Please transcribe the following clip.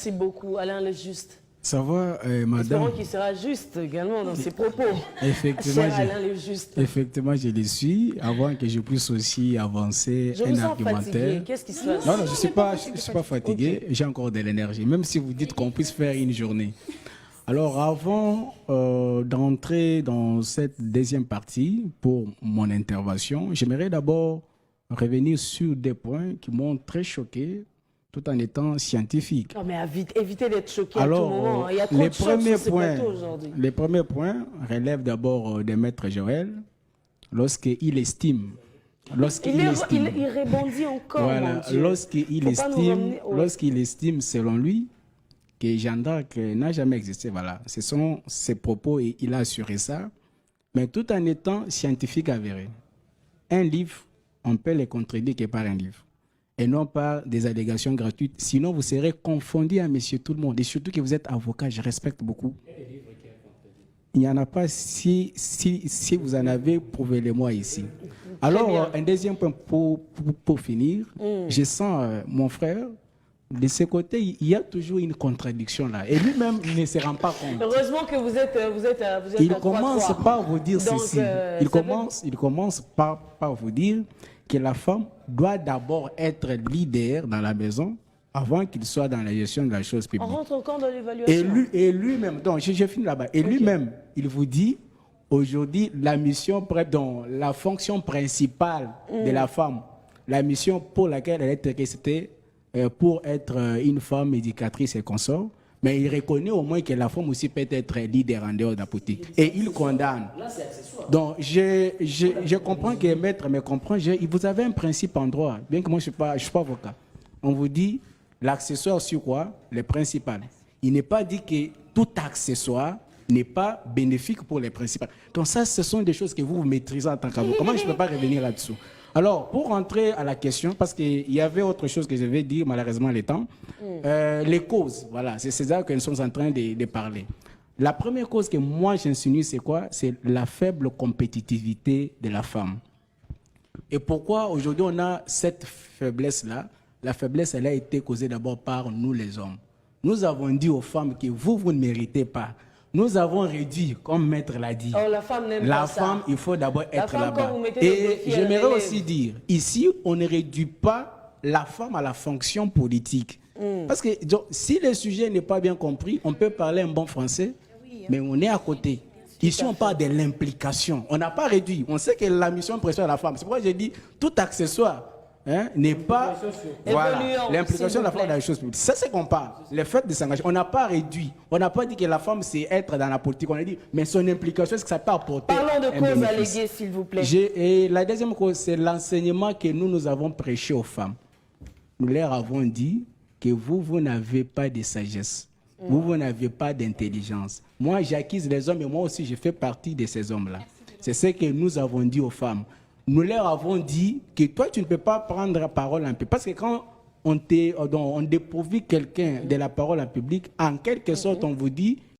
Merci beaucoup, Alain Le Juste. Ça va, madame? Espérons qu'il sera juste également dans ses propos. Effectivement, je le suis. Avant que je puisse aussi avancer un argumentaire. Qu'est-ce qui se passe? Non, je ne suis pas fatigué. Okay. J'ai encore de l'énergie, même si vous dites qu'on puisse faire une journée. Alors, avant d'entrer dans cette deuxième partie pour mon intervention, j'aimerais d'abord revenir sur des points qui m'ont très choqué, tout en étant scientifique. Non, mais évitez d'être choqué à tout moment. Il y a trop de choses sur ce plateau aujourd'hui. Les premiers points relèvent d'abord de Maître Joël, lorsqu'il estime. Il rebondit encore, voilà, lorsqu'il estime, selon lui, que Jeanne d'Arc n'a jamais existé. Voilà, ce sont ses propos et il a assuré ça, mais tout en étant scientifique avéré. Un livre, on peut le contredire que par un livre, et non par des allégations gratuites. Sinon, vous serez confondu à monsieur tout le monde. Et surtout que vous êtes avocat, je respecte beaucoup. Il n'y en a pas. Si vous en avez, prouvez-le-moi ici. Alors, un deuxième point pour finir. Je sens mon frère. De ce côté, il y a toujours une contradiction là. Et lui-même, il ne se rend pas compte. Heureusement que vous êtes il commence par vous dire ceci. Il commence par vous dire que la femme doit d'abord être leader dans la maison avant qu'il soit dans la gestion de la chose publique. On rentre encore dans l'évaluation. Et lui-même, donc je finis là-bas. Et lui-même, il vous dit aujourd'hui la fonction principale de la femme, la mission pour laquelle elle est créée, c'était pour être une femme éducatrice et consort. Mais il reconnaît au moins que la femme aussi peut être leader en dehors de la politique. Et il condamne. Donc, je comprends que maître me comprend. Vous avez un principe en droit, bien que moi, je ne suis pas avocat. On vous dit l'accessoire sur quoi? Le principal. Il n'est pas dit que tout accessoire n'est pas bénéfique pour les principales. Donc ça, ce sont des choses que vous maîtrisez en tant qu'avocat. Comment je ne peux pas revenir là-dessous? Alors, pour rentrer à la question, parce qu'il y avait autre chose que je vais dire, malheureusement, le temps, les causes, voilà, c'est ça que nous sommes en train de parler. La première cause que moi j'insinue, c'est quoi? C'est la faible compétitivité de la femme. Et pourquoi aujourd'hui on a cette faiblesse-là? La faiblesse, elle a été causée d'abord par nous les hommes. Nous avons dit aux femmes que vous ne méritez pas. Nous avons réduit, comme maître l'a dit. Oh, la femme n'aime pas ça. La femme, il faut d'abord être là-bas. Et j'aimerais aussi dire, ici, on ne réduit pas la femme à la fonction politique. Parce que donc, si le sujet n'est pas bien compris, on peut parler un bon français, mais on est à côté. Ici, on parle de l'implication. On n'a pas réduit. On sait que la mission principale de la femme. C'est pourquoi j'ai dit, tout accessoire n'est pas l'implication de la femme dans les choses publiques. Ça, c'est qu'on parle. Le fait de s'engager. On n'a pas réduit. On n'a pas dit que la femme, c'est être dans la politique. On a dit, mais son implication, est-ce que ça peut apporter Parlons de causes alléguées, s'il vous plaît. Et la deuxième cause, c'est l'enseignement que nous avons prêché aux femmes. Nous leur avons dit que vous n'avez pas de sagesse. Vous n'avez pas d'intelligence. Moi, j'accuse les hommes et moi aussi, je fais partie de ces hommes-là. C'est ce que nous avons dit aux femmes. Nous leur avons dit que toi, tu ne peux pas prendre la parole en public. Parce que quand on dépourvu quelqu'un de la parole en public, en quelque sorte, on vous dit